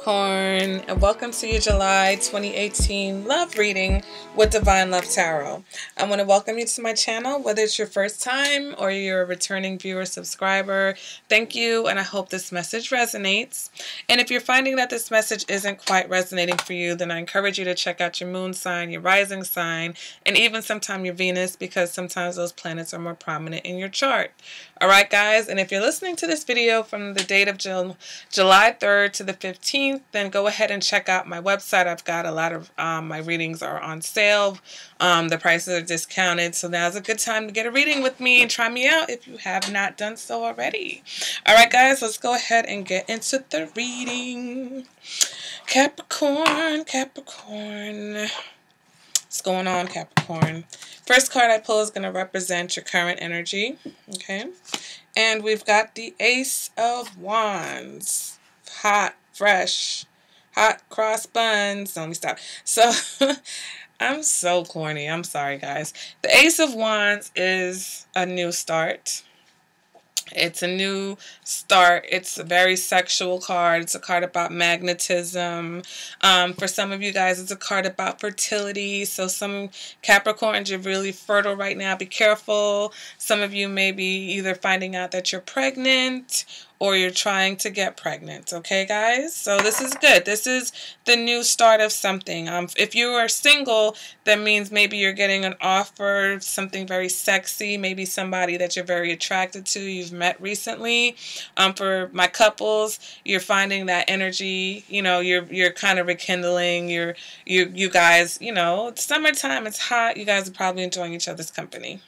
Capricorn, and welcome to your July 2018 love reading with Divine Love Tarot. I want to welcome you to my channel, whether it's your first time or you're a returning viewer subscriber. Thank you, and I hope this message resonates. And if you're finding that this message isn't quite resonating for you, then I encourage you to check out your moon sign, your rising sign, and even sometime your Venus, because sometimes those planets are more prominent in your chart. All right, guys, and if you're listening to this video from the date of July 3rd to the 15th, then go ahead and check out my website. I've got a lot of my readings are on sale. The prices are discounted, so now's a good time to get a reading with me and try me out if you have not done so already. All right, guys, let's go ahead and get into the reading. Capricorn, Capricorn. What's going on, Capricorn? First card I pull is going to represent your current energy, okay? And we've got the Ace of Wands. Hot, fresh, hot cross buns. Let me stop. So, I'm so corny. I'm sorry, guys. The Ace of Wands is a new start. It's a new start. It's a very sexual card. It's a card about magnetism. For some of you guys, it's a card about fertility. So some Capricorns, you're really fertile right now. Be careful. Some of you may be either finding out that you're pregnant or you're trying to get pregnant. Okay, guys? So this is good. This is the new start of something. If you are single, that means maybe you're getting an offer, something very sexy, maybe somebody that you're very attracted to, you've met recently. For my couples, you're finding that energy, you know, you're kind of rekindling, you guys, you know, it's summertime, it's hot, you guys are probably enjoying each other's company.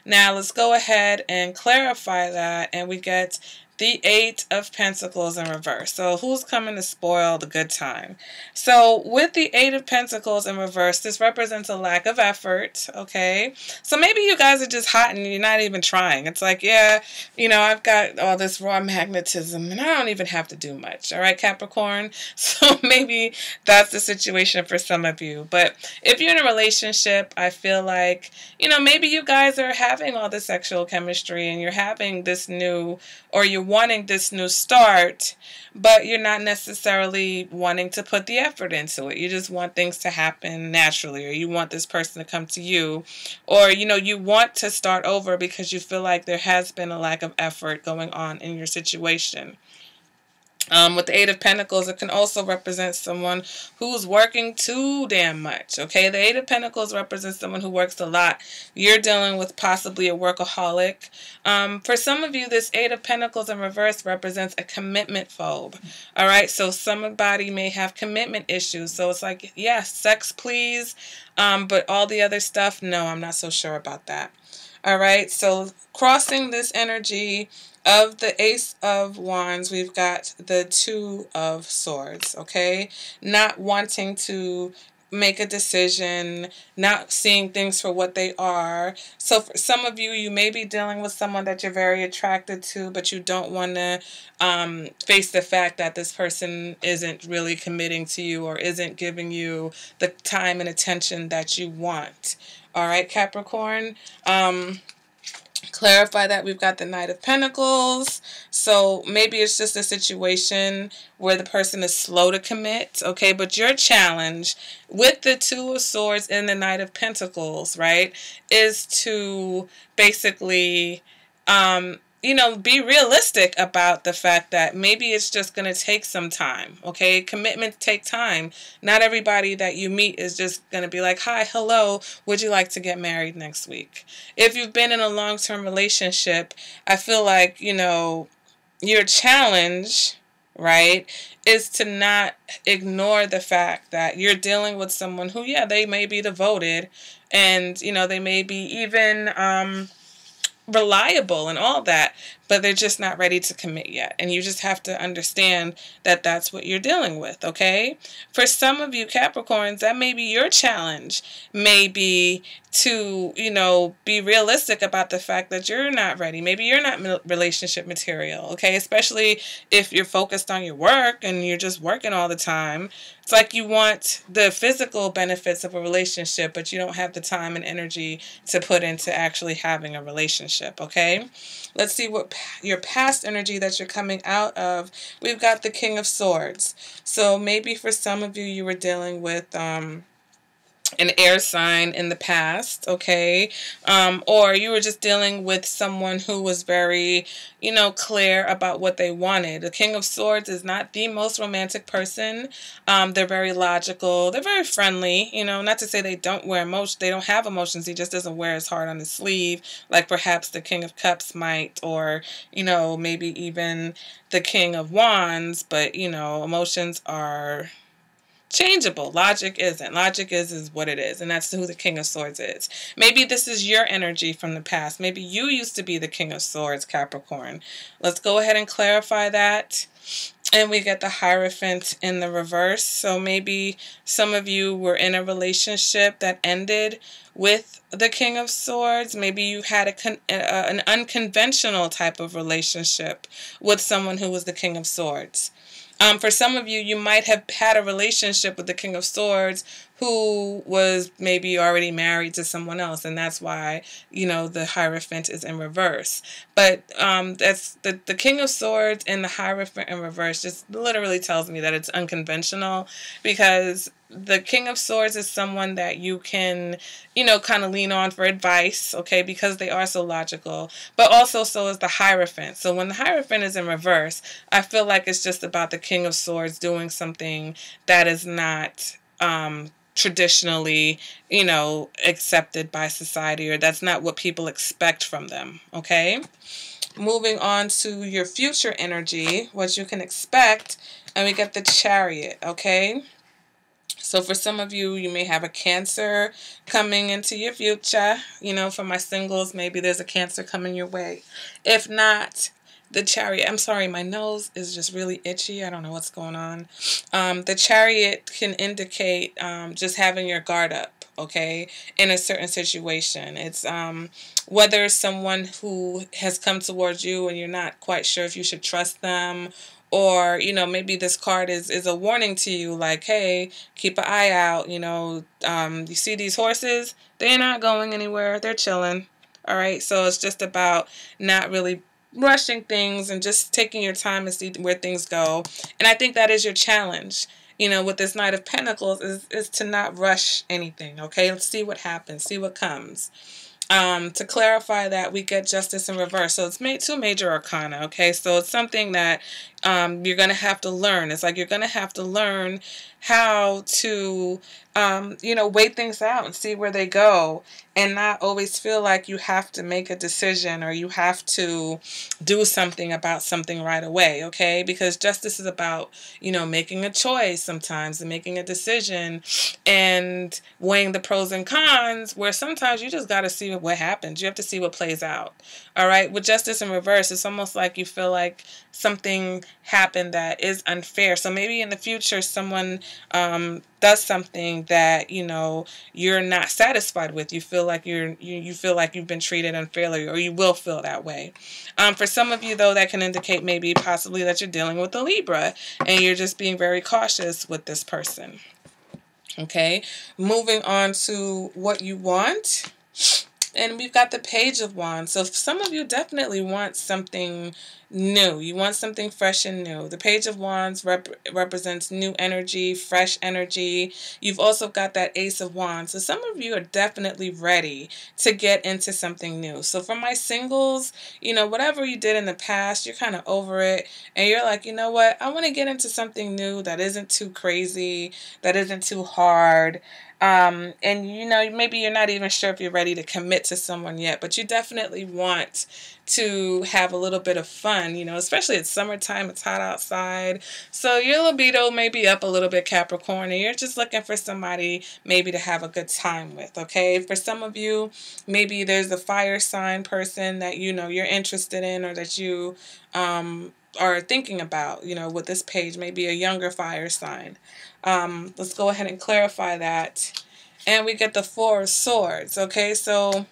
Now, let's go ahead and clarify that, and we get the Eight of Pentacles in reverse. So who's coming to spoil the good time? So with the Eight of Pentacles in reverse, this represents a lack of effort, okay? So maybe you guys are just hot and you're not even trying. It's like, yeah, you know, I've got all this raw magnetism and I don't even have to do much, all right, Capricorn? So maybe that's the situation for some of you. But if you're in a relationship, I feel like, you know, maybe you guys are having all the sexual chemistry and you're having this new, or you're wanting this new start, but you're not necessarily wanting to put the effort into it. You just want things to happen naturally, or you want this person to come to you, or, you know, you want to start over because you feel like there has been a lack of effort going on in your situation. With the Eight of Pentacles, it can also represent someone who's working too damn much, okay? The Eight of Pentacles represents someone who works a lot. You're dealing with possibly a workaholic. For some of you, this Eight of Pentacles in reverse represents a commitment phobe, all right? So somebody may have commitment issues. So it's like, yes, sex, please, but all the other stuff, no, I'm not so sure about that. All right, so crossing this energy of the Ace of Wands, we've got the Two of Swords, okay? Not wanting to make a decision, not seeing things for what they are. So for some of you, you may be dealing with someone that you're very attracted to, but you don't want to face the fact that this person isn't really committing to you or isn't giving you the time and attention that you want. All right, Capricorn. Clarify that we've got the Knight of Pentacles. So maybe it's just a situation where the person is slow to commit, okay? But your challenge with the Two of Swords and the Knight of Pentacles, right, is to basically, you know, be realistic about the fact that maybe it's just going to take some time, okay? Commitments take time. Not everybody that you meet is just going to be like, hi, hello, would you like to get married next week? If you've been in a long-term relationship, I feel like, you know, your challenge, right, is to not ignore the fact that you're dealing with someone who, yeah, they may be devoted and, you know, they may be even reliable and all that, but they're just not ready to commit yet. And you just have to understand that that's what you're dealing with, okay? For some of you Capricorns, that may be your challenge, maybe to, you know, be realistic about the fact that you're not ready. Maybe you're not relationship material, okay? Especially if you're focused on your work and you're just working all the time. It's like you want the physical benefits of a relationship, but you don't have the time and energy to put into actually having a relationship, okay? Let's see what your past energy that you're coming out of, we've got the King of Swords. So maybe for some of you, you were dealing with an air sign in the past, okay? Or you were just dealing with someone who was very, clear about what they wanted. The King of Swords is not the most romantic person. They're very logical. They're very friendly, not to say they don't wear emotion. They don't have emotions. He just doesn't wear his heart on his sleeve like perhaps the King of Cups might, or, maybe even the King of Wands. But, emotions are changeable. Logic isn't. Logic is what it is, and that's who the King of Swords is. Maybe this is your energy from the past. Maybe you used to be the King of Swords, Capricorn. Let's go ahead and clarify that. And we get the Hierophant in the reverse. So maybe some of you were in a relationship that ended with the King of Swords. Maybe you had an unconventional type of relationship with someone who was the King of Swords. For some of you, you might have had a relationship with the King of Swords who was maybe already married to someone else, and that's why, the Hierophant is in reverse. But that's the King of Swords and the Hierophant in reverse just literally tells me that it's unconventional, because the King of Swords is someone that you can, kind of lean on for advice, okay, because they are so logical. But also so is the Hierophant. So when the Hierophant is in reverse, I feel like it's just about the King of Swords doing something that is not traditionally, accepted by society, or that's not what people expect from them, okay? Moving on to your future energy, what you can expect, and we get the Chariot, okay? So for some of you, you may have a Cancer coming into your future. For my singles, maybe there's a Cancer coming your way. If not, the Chariot, I'm sorry, my nose is just really itchy. I don't know what's going on. The Chariot can indicate just having your guard up, okay, in a certain situation. It's whether someone who has come towards you and you're not quite sure if you should trust them, or, maybe this card is a warning to you, like, hey, keep an eye out. You see these horses? They're not going anywhere. They're chilling. All right. So it's just about not really rushing things and just taking your time and see where things go. And I think that is your challenge, with this Knight of Pentacles, is to not rush anything. Okay. Let's see what happens. See what comes. To clarify that, we get Justice in reverse. So it's two major arcana, okay? So it's something that you're going to have to learn. It's like you're going to have to learn how to, wait things out and see where they go, and not always feel like you have to make a decision or you have to do something about something right away, okay? Because justice is about, making a choice sometimes and making a decision and weighing the pros and cons, where sometimes you just got to see what happens. You have to see what plays out, all right? With Justice in reverse, it's almost like you feel like something happened that is unfair. So maybe in the future, someone does something that you're not satisfied with. You feel like you feel like you've been treated unfairly, or you will feel that way. For some of you, though, that can indicate maybe possibly that you're dealing with a Libra and you're just being very cautious with this person. Okay, moving on to what you want. And we've got the Page of Wands. So some of you definitely want something new. You want something fresh and new. The Page of Wands represents new energy, fresh energy. You've also got that Ace of Wands. So some of you are definitely ready to get into something new. So for my singles, whatever you did in the past, you're kind of over it. And you're like, you know what? I want to get into something new that isn't too crazy, that isn't too hard. And maybe you're not even sure if you're ready to commit to someone yet, but you definitely want to have a little bit of fun, especially it's summertime, it's hot outside. So your libido may be up a little bit, Capricorn, and you're just looking for somebody maybe to have a good time with, okay? For some of you, maybe there's a fire sign person that you're interested in, or that you are thinking about, with this page, maybe a younger fire sign. Let's go ahead and clarify that. And we get the Four of Swords, okay? So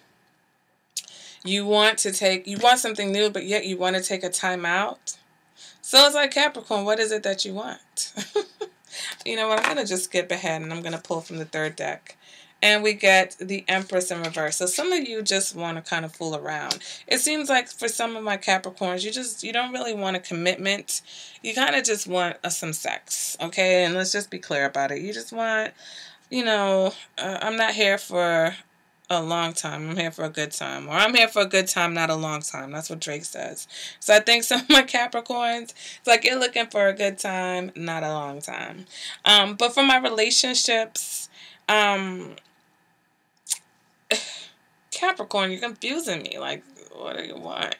you want something new, but yet you want to take a time out. So it's like, Capricorn, what is it that you want? You know what? I'm going to just skip ahead and I'm going to pull from the third deck. And we get the Empress in reverse. So some of you just want to kind of fool around. It seems like for some of my Capricorns, you don't really want a commitment. You kind of just want some sex, okay? And let's just be clear about it. You just want, I'm not here for a long time. I'm here for a good time. Or I'm here for a good time, not a long time. That's what Drake says. So I think some of my Capricorns, it's like you're looking for a good time, not a long time. But for my relationships, Capricorn, you're confusing me. Like, what do you want?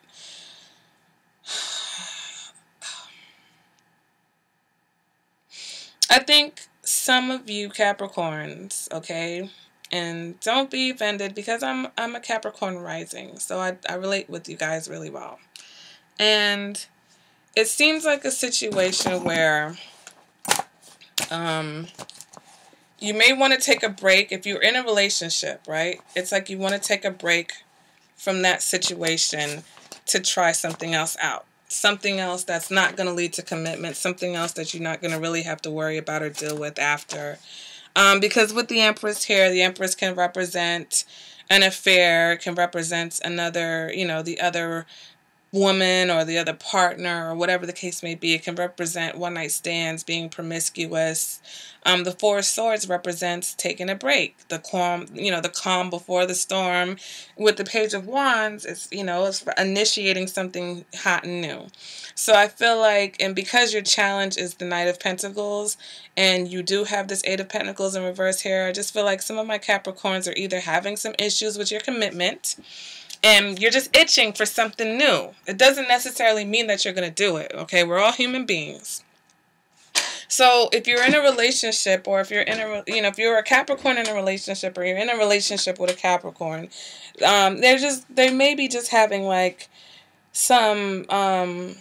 I think some of you Capricorns, okay, and don't be offended because I'm a Capricorn rising, so I relate with you guys really well. And it seems like a situation where you may want to take a break if you're in a relationship, right? It's like you want to take a break from that situation to try something else out. Something else that's not going to lead to commitment. Something else that you're not going to really have to worry about or deal with after. Because with the Empress here, the Empress can represent an affair, can represent another, the other woman or the other partner or whatever the case may be. It can represent one night stands, being promiscuous. The Four of Swords represents taking a break, the calm before the storm. With the Page of Wands, it's initiating something hot and new. So I feel like, and because your challenge is the Knight of Pentacles, and you do have this Eight of Pentacles in reverse here, I just feel like some of my Capricorns are either having some issues with your commitment, and you're just itching for something new. It doesn't necessarily mean that you're going to do it, okay? We're all human beings. So if you're in a relationship, or if you're in a, if you're a Capricorn in a relationship, or you're in a relationship with a Capricorn, they may be just having like some, I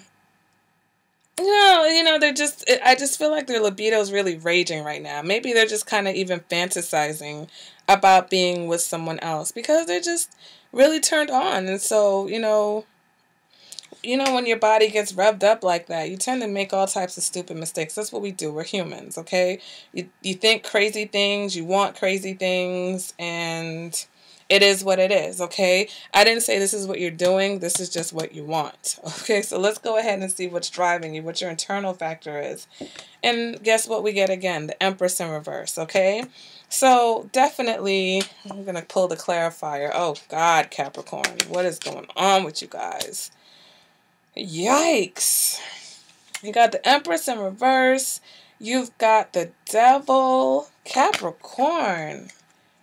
just feel like their libido is really raging right now. Maybe they're just kind of even fantasizing about being with someone else because they're just really turned on. And so, when your body gets revved up like that, you tend to make all types of stupid mistakes. That's what we do. We're humans, okay? You think crazy things, you want crazy things, and it is what it is, okay? I didn't say this is what you're doing. This is just what you want, okay? So let's go ahead and see what's driving you, what your internal factor is. And guess what we get again? The Empress in reverse, okay? So definitely, I'm going to pull the clarifier. Oh, God, Capricorn, what is going on with you guys? Yikes. You got the Empress in reverse. You've got the Devil. Capricorn.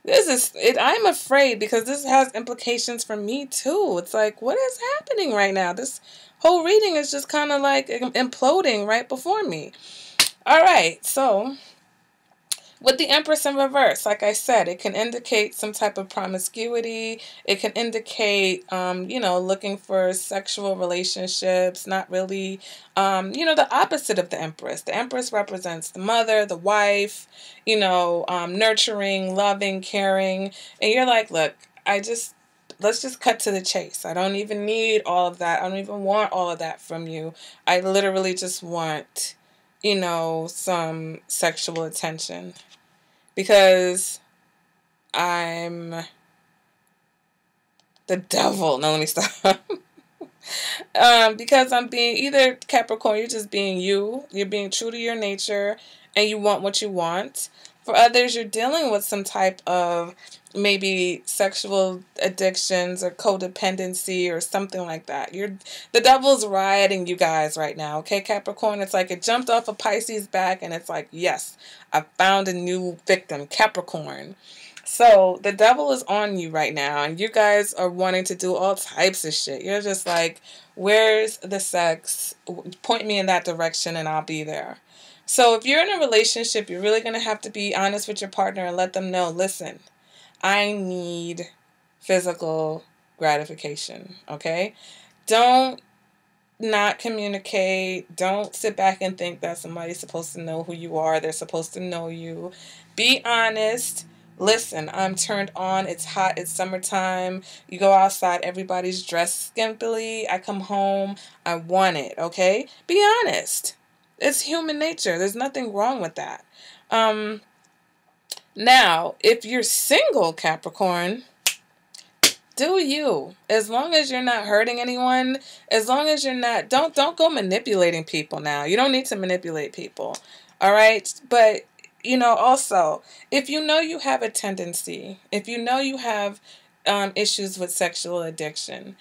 This is it. I'm afraid because this has implications for me too. It's like, what is happening right now? This whole reading is just kind of like imploding right before me. All right, so with the Empress in reverse, like I said, it can indicate some type of promiscuity. It can indicate, looking for sexual relationships, not really, the opposite of the Empress. The Empress represents the mother, the wife, nurturing, loving, caring. And you're like, look, let's just cut to the chase. I don't even need all of that. I don't even want all of that from you. I literally just want, some sexual attention. Because I'm the devil. No, let me stop. Because I'm being either Capricorn, you're just being you. You're being true to your nature and you want what you want. For others, you're dealing with some type of maybe sexual addictions or codependency or something like that. The devil's riding you guys right now, okay, Capricorn? It's like it jumped off a Pisces back and it's like, yes, I found a new victim, Capricorn. So the devil is on you right now and you guys are wanting to do all types of shit. You're just like, where's the sex? Point me in that direction and I'll be there. So if you're in a relationship, you're really going to have to be honest with your partner and let them know, listen, I need physical gratification, okay? Don't not communicate. Don't sit back and think that somebody's supposed to know who you are. They're supposed to know you. Be honest. Listen, I'm turned on. It's hot. It's summertime. You go outside. Everybody's dressed skimpily. I come home. I want it, okay? Be honest. It's human nature. There's nothing wrong with that. Now, if you're single, Capricorn, do you. As long as you're not hurting anyone, as long as you're not, don't go manipulating people now. You don't need to manipulate people. All right? But, also, if you know you have a tendency, if you know you have issues with sexual addiction,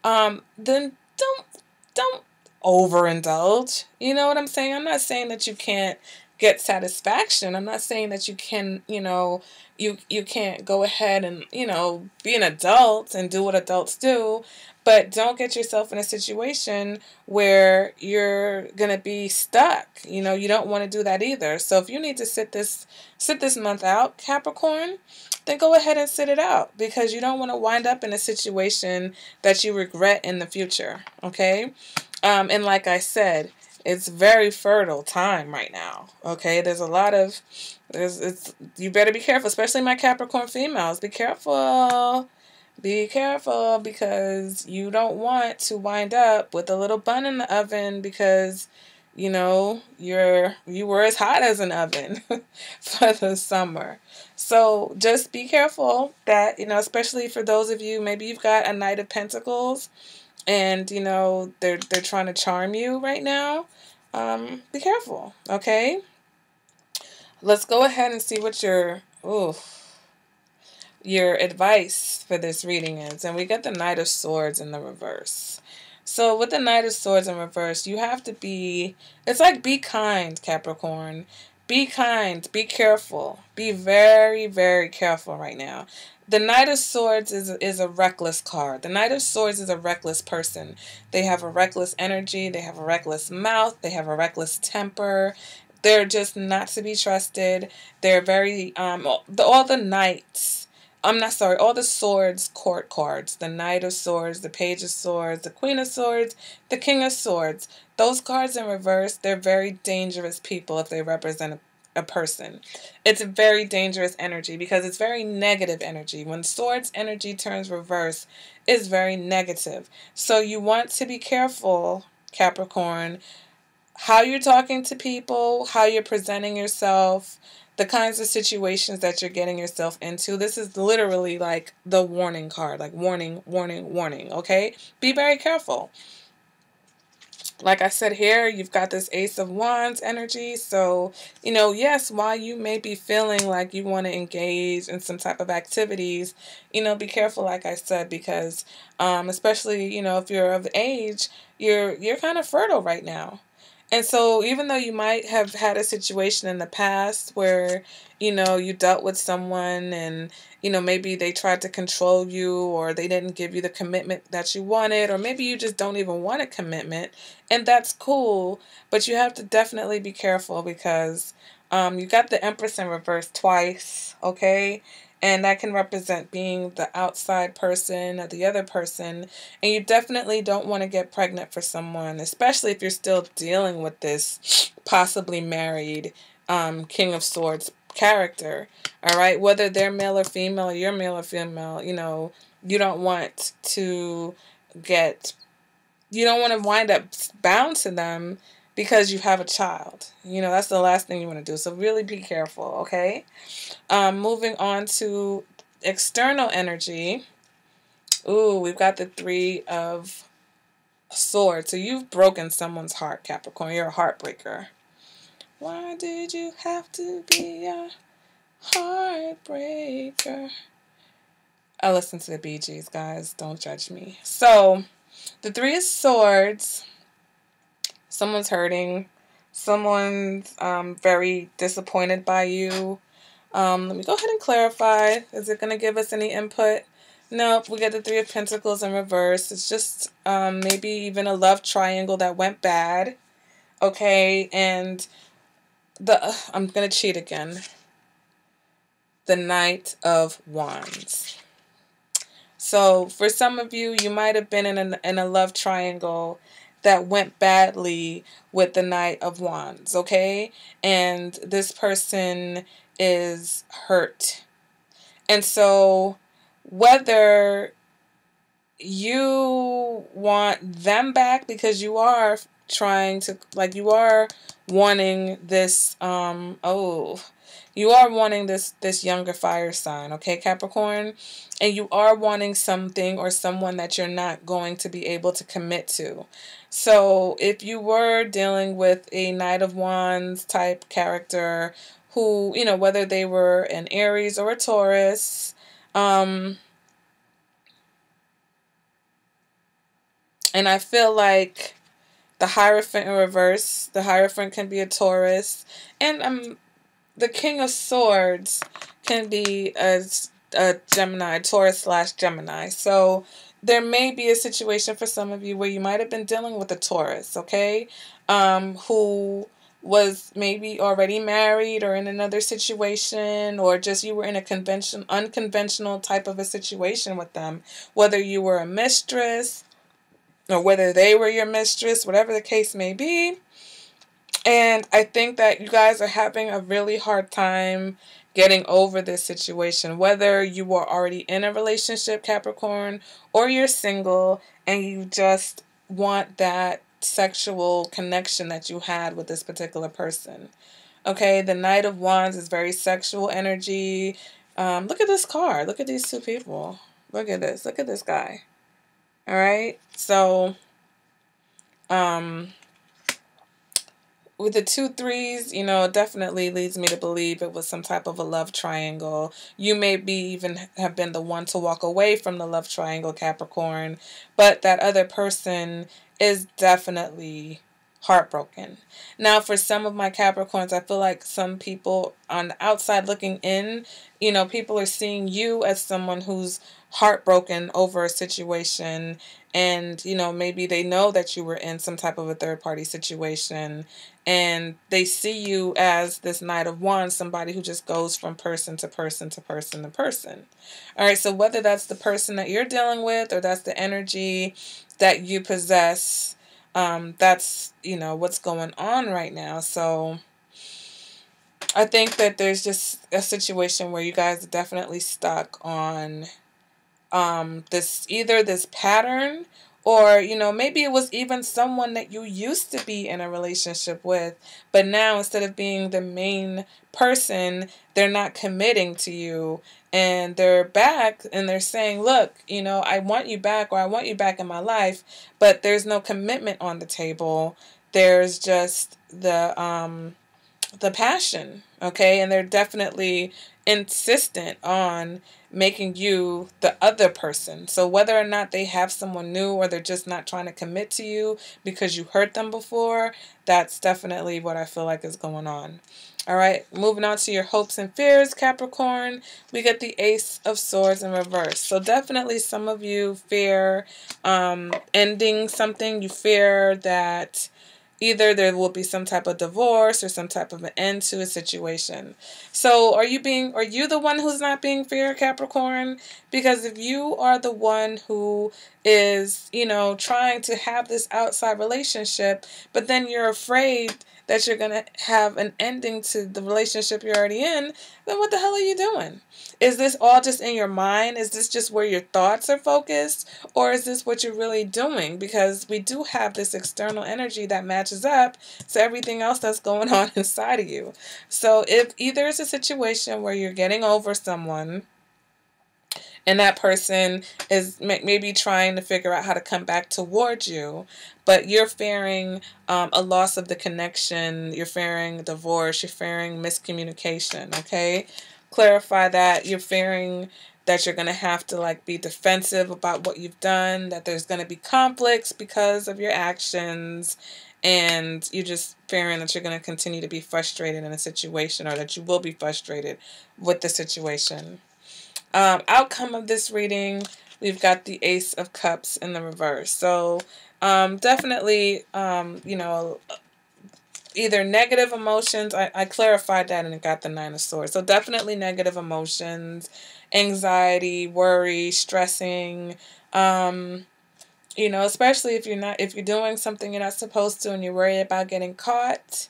then don't overindulge. You know what I'm saying? I'm not saying that you can't get satisfaction. I'm not saying that you can, you can't go ahead and, be an adult and do what adults do, but don't get yourself in a situation where you're going to be stuck. You don't want to do that either. So if you need to sit this month out, Capricorn, then go ahead and sit it out, because you don't want to wind up in a situation that you regret in the future. Okay? And like I said, it's very fertile time right now. Okay, there's a lot of you better be careful, especially my Capricorn females. Be careful. Be careful, because you don't want to wind up with a little bun in the oven, because you were as hot as an oven for the summer. So just be careful that, especially for those of you, maybe you've got a Knight of Pentacles and, they're trying to charm you right now. Be careful, okay? Let's go ahead and see what your advice for this reading is. And we get the Knight of Swords in the reverse. So with the Knight of Swords in reverse, you have to be kind, Capricorn. Be kind. Be careful. Be very, very careful right now. The Knight of Swords is a reckless card. The Knight of Swords is a reckless person. They have a reckless energy. They have a reckless mouth. They have a reckless temper. They're just not to be trusted. They're very, all the knights. All the swords court cards. The Knight of Swords, the Page of Swords, the Queen of Swords, the King of Swords. Those cards in reverse, they're very dangerous people if they represent a person. It's a very dangerous energy because it's very negative energy. When swords energy turns reverse, it's very negative. So you want to be careful, Capricorn, how you're talking to people, how you're presenting yourself, the kinds of situations that you're getting yourself into. This is literally like the warning card, like warning, warning, warning, okay? Be very careful. Like I said here, you've got this Ace of Wands energy. So, yes, while you may be feeling like you want to engage in some type of activities, be careful, like I said, because especially, if you're of age, you're kind of fertile right now. And so even though you might have had a situation in the past where, you dealt with someone and, maybe they tried to control you, or they didn't give you the commitment that you wanted, or maybe you just don't even want a commitment, and that's cool, but you have to definitely be careful because you got the Empress in reverse twice, okay? And that can represent being the outside person or the other person. And you definitely don't want to get pregnant for someone, especially if you're still dealing with this possibly married King of Swords character. All right? Whether they're male or female, or you're male or female, you don't want to wind up bound to them because you have a child. That's the last thing you want to do. So really be careful, okay? Moving on to external energy. Ooh, we've got the Three of Swords. So you've broken someone's heart, Capricorn. You're a heartbreaker. Why did you have to be a heartbreaker? I listen to the Bee Gees, guys. Don't judge me. So, the Three of Swords. Someone's hurting. Someone's very disappointed by you. Let me go ahead and clarify. Is it going to give us any input? Nope. We get the Three of Pentacles in reverse. It's just maybe even a love triangle that went bad. Okay. And I'm going to cheat again. The Knight of Wands. So for some of you, you might have been in a love triangle that went badly with the Knight of Wands, okay? And this person is hurt. And so whether you want them back because you are trying to, you are wanting this, You are wanting this younger fire sign, okay, Capricorn? And you are wanting something or someone that you're not going to be able to commit to. So if you were dealing with a Knight of Wands type character who, you know, whether they were an Aries or a Taurus, and I feel like the Hierophant in reverse, the Hierophant can be a Taurus, and the King of Swords can be a Gemini, Taurus/Gemini. So there may be a situation for some of you where you might have been dealing with a Taurus, okay, who was maybe already married or in another situation, or just you were in a unconventional type of a situation with them, whether you were a mistress or whether they were your mistress, whatever the case may be. And I think that you guys are having a really hard time getting over this situation, whether you were already in a relationship, Capricorn, or you're single and you just want that sexual connection that you had with this particular person. Okay, the Knight of Wands is very sexual energy. Look at this card. Look at these two people. Look at this. Look at this guy. All right. So, with the 2 3s, you know, it definitely leads me to believe it was some type of a love triangle. You may be even have been the one to walk away from the love triangle, Capricorn, but that other person is definitely heartbroken. Now, for some of my Capricorns, I feel like some people on the outside looking in, you know, people are seeing you as someone who's heartbroken over a situation, and, you know, maybe they know that you were in some type of a third-party situation, and they see you as this Knight of Wands, somebody who just goes from person to person to person to person. All right, so whether that's the person that you're dealing with or that's the energy that you possess, that's, you know, what's going on right now. So I think that there's just a situation where you guys are definitely stuck on this pattern, or, you know, maybe it was even someone that you used to be in a relationship with, but now instead of being the main person, they're not committing to you, and they're back and they're saying, look, you know, I want you back, or I want you back in my life, but there's no commitment on the table. There's just the passion, okay? And they're definitely insistent on making you the other person. So whether or not they have someone new, or they're just not trying to commit to you because you hurt them before, that's definitely what I feel like is going on. All right, moving on to your hopes and fears, Capricorn, we get the Ace of Swords in reverse. So definitely some of you fear ending something. You fear that either there will be some type of divorce or some type of an end to a situation. So are you the one who's not being fair, Capricorn? Because if you are the one who is, you know, trying to have this outside relationship, but then you're afraid that you're going to have an ending to the relationship you're already in, then what the hell are you doing? Is this all just in your mind? Is this just where your thoughts are focused? Or is this what you're really doing? Because we do have this external energy that matches up to everything else that's going on inside of you. So if either it's a situation where you're getting over someone, and that person is maybe trying to figure out how to come back towards you, but you're fearing a loss of the connection, you're fearing divorce, you're fearing miscommunication, okay? Clarify that. You're fearing that you're going to have to like be defensive about what you've done, that there's going to be conflicts because of your actions, and you're just fearing that you're going to continue to be frustrated in a situation, or that you will be frustrated with the situation. Outcome of this reading, we've got the Ace of Cups in the reverse. So definitely, you know, either negative emotions. I clarified that and it got the Nine of Swords. So definitely negative emotions, anxiety, worry, stressing. You know, especially if you're doing something you're not supposed to and you're worried about getting caught,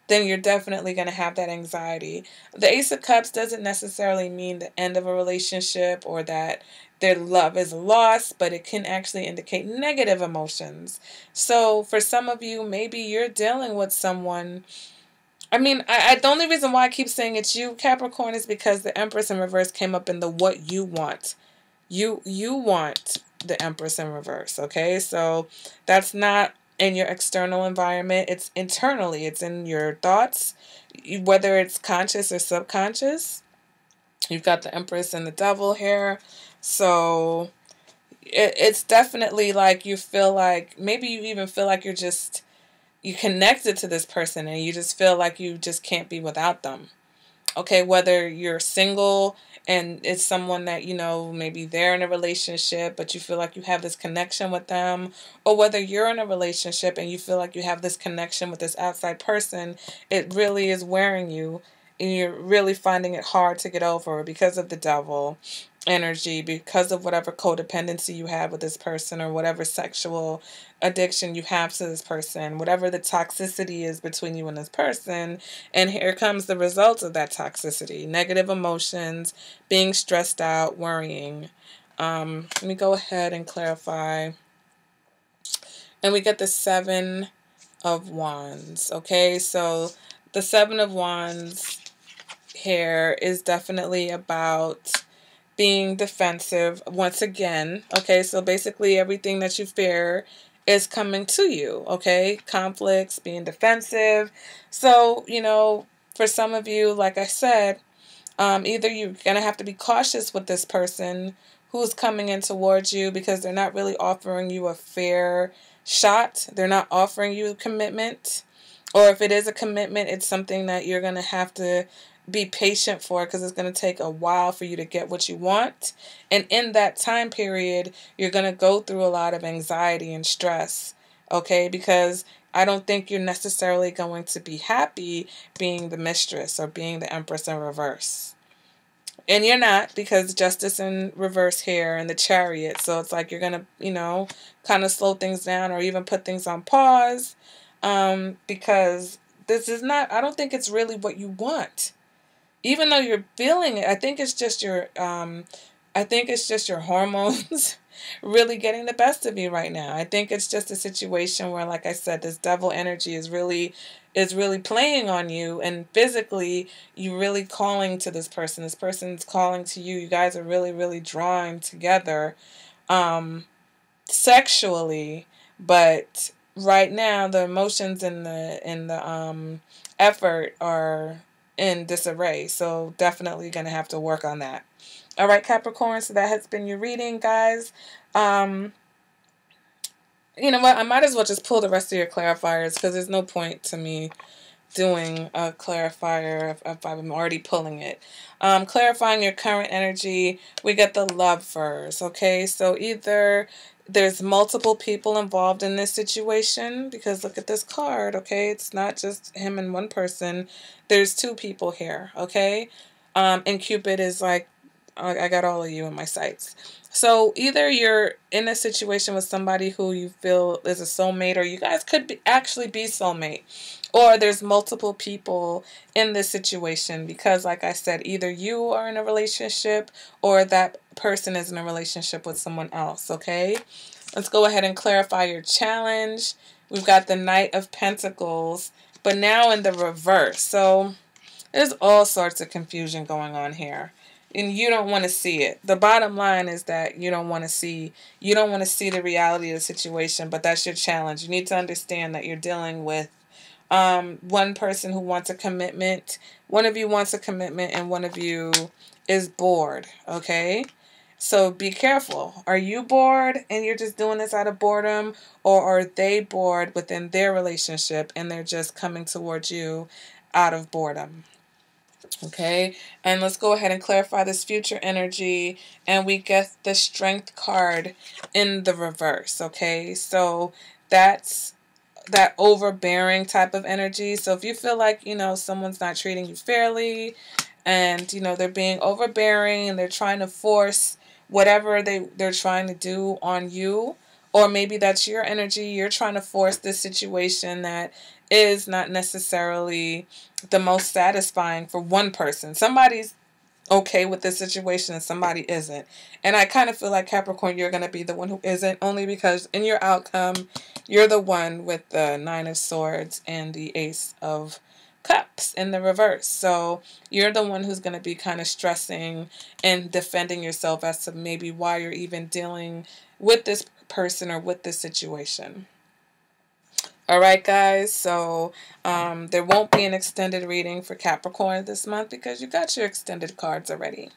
then you're definitely going to have that anxiety. The Ace of Cups doesn't necessarily mean the end of a relationship or that their love is lost, but it can actually indicate negative emotions. So for some of you, maybe you're dealing with someone I mean, the only reason why I keep saying it's you, Capricorn, is because the Empress in reverse came up in the what you want. You want the Empress in reverse, okay? So that's not in your external environment. It's internally. It's in your thoughts, whether it's conscious or subconscious. You've got the Empress and the Devil here. So it's definitely like you feel like, maybe you even feel like you connected to this person and you just feel like you just can't be without them. Okay, whether you're single and it's someone that, maybe they're in a relationship, but you feel like you have this connection with them, or whether you're in a relationship and you feel like you have this connection with this outside person, it really is wearing you and you're really finding it hard to get over because of the Devil energy, because of whatever codependency you have with this person, or whatever sexual addiction you have to this person, whatever the toxicity is between you and this person. And here comes the results of that toxicity: negative emotions, being stressed out, worrying. Let me go ahead and clarify. And we get the Seven of Wands. Okay, so the Seven of Wands here is definitely about being defensive once again. Okay, so basically everything that you fear is coming to you. Okay, conflicts, being defensive. So, for some of you, like I said, either you're going to have to be cautious with this person who's coming in towards you because they're not really offering you a fair shot. They're not offering you a commitment. Or if it is a commitment, it's something that you're going to have to be patient for, because it's going to take a while for you to get what you want. And in that time period, you're going to go through a lot of anxiety and stress. Okay, because I don't think you're necessarily going to be happy being the mistress or being the Empress in reverse. And you're not, because Justice in reverse here and the Chariot. So it's like you're going to, kind of slow things down or even put things on pause. Because this is not, I don't think it's really what you want. Even though you're feeling it, I think it's just your hormones really getting the best of you right now. I think it's just a situation where, like I said, this Devil energy is really playing on you, and physically you're really calling to this person. This person's calling to you. You guys are really, really drawing together sexually, but right now the emotions and the effort are in disarray. So definitely going to have to work on that. All right, Capricorn. So that has been your reading, guys. You know what? I might as well just pull the rest of your clarifiers, because there's no point to me doing a clarifier if I'm already pulling it. Clarifying your current energy, we get the Lovers. Okay, so either there's multiple people involved in this situation, because look at this card. Okay, it's not just him and one person. There's two people here. Okay, and Cupid is like, I got all of you in my sights. So either you're in a situation with somebody who you feel is a soulmate, or you guys could actually be soulmate, or there's multiple people in this situation, because like I said, either you are in a relationship or that person is in a relationship with someone else. Okay, let's go ahead and clarify your challenge. We've got the Knight of Pentacles, but now in the reverse. So there's all sorts of confusion going on here, and you don't want to see it. The bottom line is that you don't want to see the reality of the situation, but that's your challenge. You need to understand that you're dealing with one person who wants a commitment. One of you wants a commitment, and one of you is bored. Okay, so be careful. Are you bored and you're just doing this out of boredom, or are they bored within their relationship and they're just coming towards you out of boredom? Okay, and let's go ahead and clarify this future energy, and we get the Strength card in the reverse. Okay, so that's that overbearing type of energy. So if you feel like, someone's not treating you fairly, and, they're being overbearing and they're trying to force whatever they're trying to do on you, or maybe that's your energy, you're trying to force this situation that is not necessarily the most satisfying for one person. Somebody's okay with this situation and somebody isn't. And I kind of feel like, Capricorn, you're going to be the one who isn't, only because in your outcome, you're the one with the Nine of Swords and the Ace of Cups in the reverse. So you're the one who's going to be kind of stressing and defending yourself as to maybe why you're even dealing with this person or with this situation. All right, guys, so there won't be an extended reading for Capricorn this month because you got your extended cards already.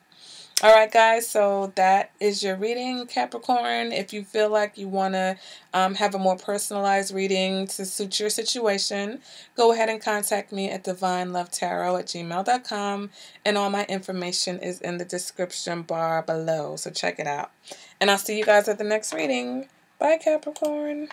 All right, guys, so that is your reading, Capricorn. If you feel like you want to have a more personalized reading to suit your situation, go ahead and contact me at divinelovetarot@gmail.com, and all my information is in the description bar below, so check it out. And I'll see you guys at the next reading. Bye, Capricorn.